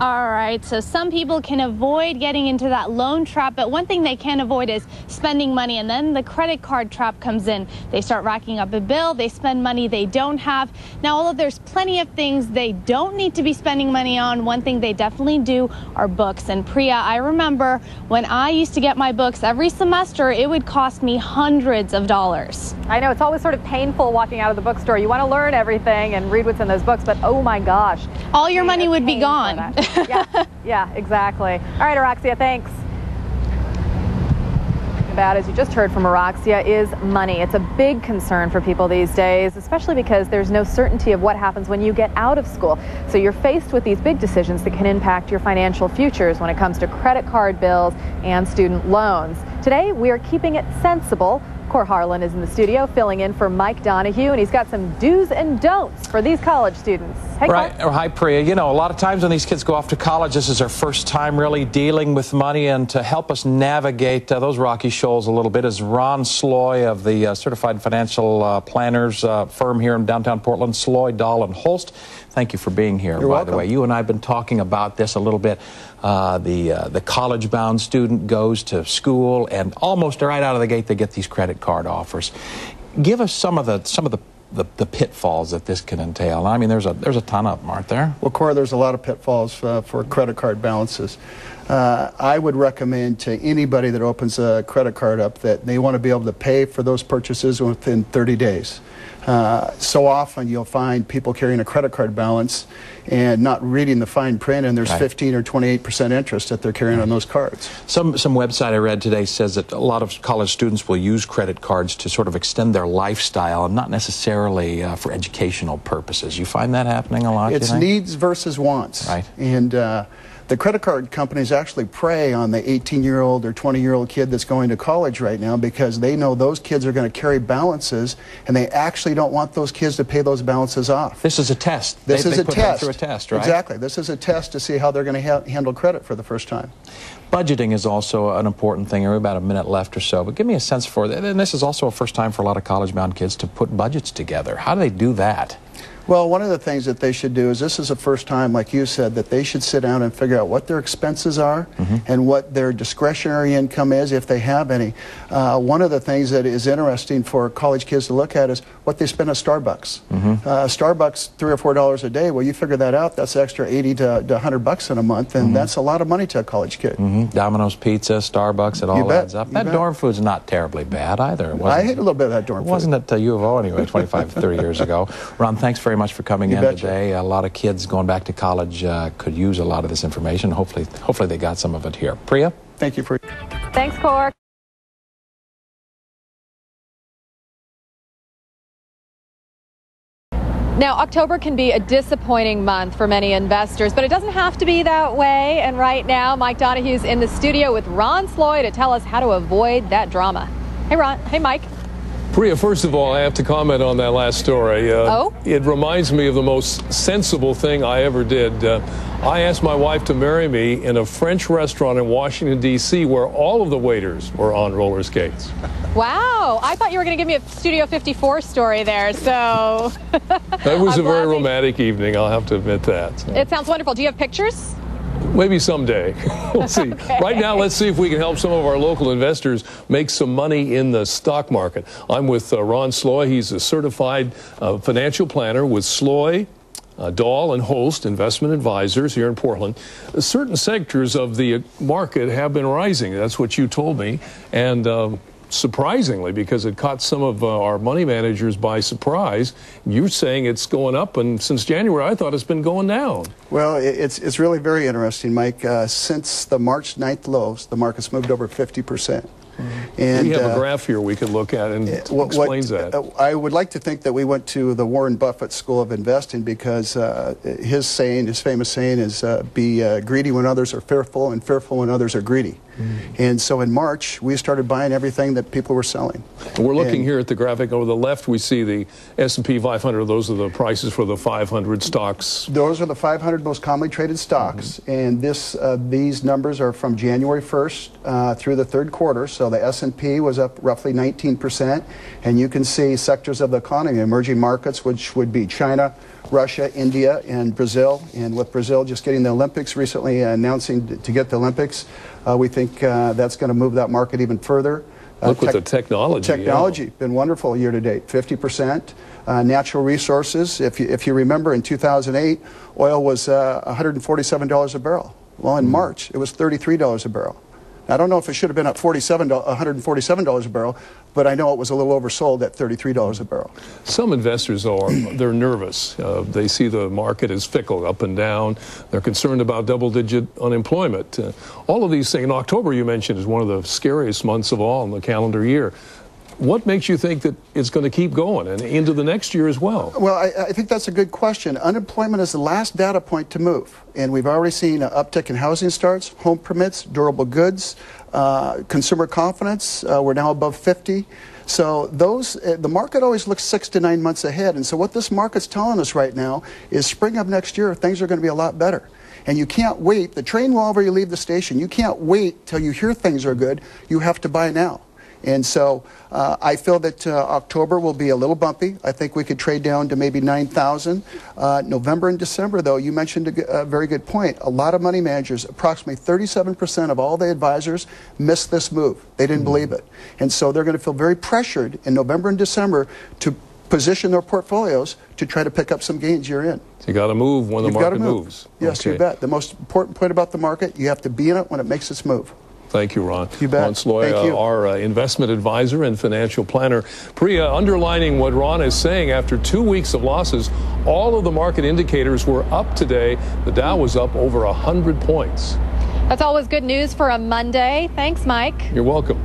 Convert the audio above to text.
All right, so some people can avoid getting into that loan trap, but one thing they can't avoid is spending money, and then the credit card trap comes in. They start racking up a bill, they spend money they don't have. Now, although there's plenty of things they don't need to be spending money on, one thing they definitely do are books. And Priya, I remember when I used to get my books every semester, it would cost me hundreds of dollars. I know, it's always sort of painful walking out of the bookstore. You want to learn everything and read what's in those books, but oh my gosh. All your money would be gone. Yeah, exactly. All right, Araxia, thanks. About, as you just heard from Araxia, is money. It's a big concern for people these days, especially because there's no certainty of what happens when you get out of school. So you're faced with these big decisions that can impact your financial futures when it comes to credit card bills and student loans. Today, we are keeping it sensible. Cor Harlan is in the studio filling in for Mike Donahue, and he's got some do's and don'ts for these college students. Hey, right. Hi, Priya. You know, a lot of times when these kids go off to college, this is their first time really dealing with money, and to help us navigate those rocky shoals a little bit is Ron Sloy of the Certified Financial Planners firm here in downtown Portland, Sloy, Dahl Holst. Thank you for being here. You're welcome. By the way, you and I have been talking about this a little bit. The college-bound student goes to school, and almost right out of the gate they get these credit card offers. Give us some of the pitfalls that this can entail. I mean, there's a ton of them, aren't there? Well, Cora, there's a lot of pitfalls for credit card balances. I would recommend to anybody that opens a credit card up that they want to be able to pay for those purchases within 30 days. So often you'll find people carrying a credit card balance and not reading the fine print, and there's 15 or 28% interest that they're carrying on those cards. Some website I read today says that a lot of college students will use credit cards to sort of extend their lifestyle and not necessarily for educational purposes. You find that happening a lot? It's needs versus wants. Right. And the credit card companies actually prey on the 18-year-old or 20-year-old kid that's going to college right now, because they know those kids are going to carry balances, and they actually don't want those kids to pay those balances off. This is a test. This is a put test. Them through a test, right? Exactly. This is a test to see how they're going to handle credit for the first time. Budgeting is also an important thing. We're about a minute left or so, but give me a sense for it. And this is also a first time for a lot of college-bound kids to put budgets together. How do they do that? Well, one of the things that they should do is, this is the first time, like you said, that they should sit down and figure out what their expenses are and what their discretionary income is, if they have any. One of the things that is interesting for college kids to look at is what they spend at Starbucks. Starbucks, $3 or $4 a day. Well, you figure that out, that's extra 80 to 100 bucks in a month, and that's a lot of money to a college kid. Domino's Pizza, Starbucks, it all adds up. That dorm food's not terribly bad either. I hate a little bit of that dorm food. Wasn't it U of O anyway, 25, 30 years ago. Ron, thanks very much for coming in today. A lot of kids going back to college could use a lot of this information. Hopefully they got some of it here. Priya? Thank you for... Thanks, Cor. Now, October can be a disappointing month for many investors, but it doesn't have to be that way. And right now, Mike Donahue's in the studio with Ron Sloy to tell us how to avoid that drama. Hey, Ron. Hey, Mike. Priya, first of all, I have to comment on that last story. It reminds me of the most sensible thing I ever did. I asked my wife to marry me in a French restaurant in Washington, D.C., where all of the waiters were on roller skates. Wow. I thought you were going to give me a Studio 54 story there, so... That was a very romantic evening, I'll have to admit that. So. It sounds wonderful. Do you have pictures? Maybe someday. We'll see. Okay. Right now, let's see if we can help some of our local investors make some money in the stock market. I'm with Ron Sloy. He's a certified financial planner with Sloy, Dahl Holst Investment Advisors here in Portland. Certain sectors of the market have been rising. That's what you told me. And surprisingly, because it caught some of our money managers by surprise, you're saying it's going up, and since January I thought it's been going down. Well, it's really very interesting, Mike. Since the March 9th lows, the market's moved over 50%. And we have a graph here we could look at and explains that. I would like to think that we went to the Warren Buffett School of Investing, because his famous saying is, be greedy when others are fearful, and fearful when others are greedy. And so in March, we started buying everything that people were selling. We're looking here at the graphic. Over the left, we see the S&P 500. Those are the prices for the 500 stocks. Those are the 500 most commonly traded stocks. And these numbers are from January 1st through the third quarter. So the S&P was up roughly 19%. And you can see sectors of the economy, emerging markets, which would be China, Russia, India, and Brazil. And with Brazil just getting the Olympics recently, announcing to get the Olympics, we think that's going to move that market even further. Look with the technology. Technology, been wonderful year to date, 50%. Natural resources, if you remember in 2008, oil was $147 a barrel. Well, in March, it was $33 a barrel. I don't know if it should have been at $147 a barrel, but I know it was a little oversold at $33 a barrel. Some investors they're nervous. They see the market as fickle, up and down. They're concerned about double-digit unemployment. All of these things. In October, you mentioned, is one of the scariest months of all in the calendar year. What makes you think that it's going to keep going and into the next year as well? Well, I think that's a good question. Unemployment is the last data point to move. And we've already seen an uptick in housing starts, home permits, durable goods, consumer confidence. We're now above 50. So the market always looks 6 to 9 months ahead. And so what this market's telling us right now is spring of next year, things are going to be a lot better. And you can't wait. The train will already leave the station. You can't wait till you hear things are good. You have to buy now. And so I feel that October will be a little bumpy. I think we could trade down to maybe 9,000. November and December, though, you mentioned a very good point. A lot of money managers, approximately 37% of all the advisors, missed this move. They didn't believe it. And so they're going to feel very pressured in November and December to position their portfolios to try to pick up some gains year in. So you got to move when the market moves. Yes, okay. You bet. The most important point about the market, you have to be in it when it makes its move. Thank you, Ron. You bet. Ron Sloy, Thank you. Our investment advisor and financial planner. Priya, underlining what Ron is saying, after 2 weeks of losses, all of the market indicators were up today. The Dow was up over 100 points. That's always good news for a Monday. Thanks, Mike. You're welcome.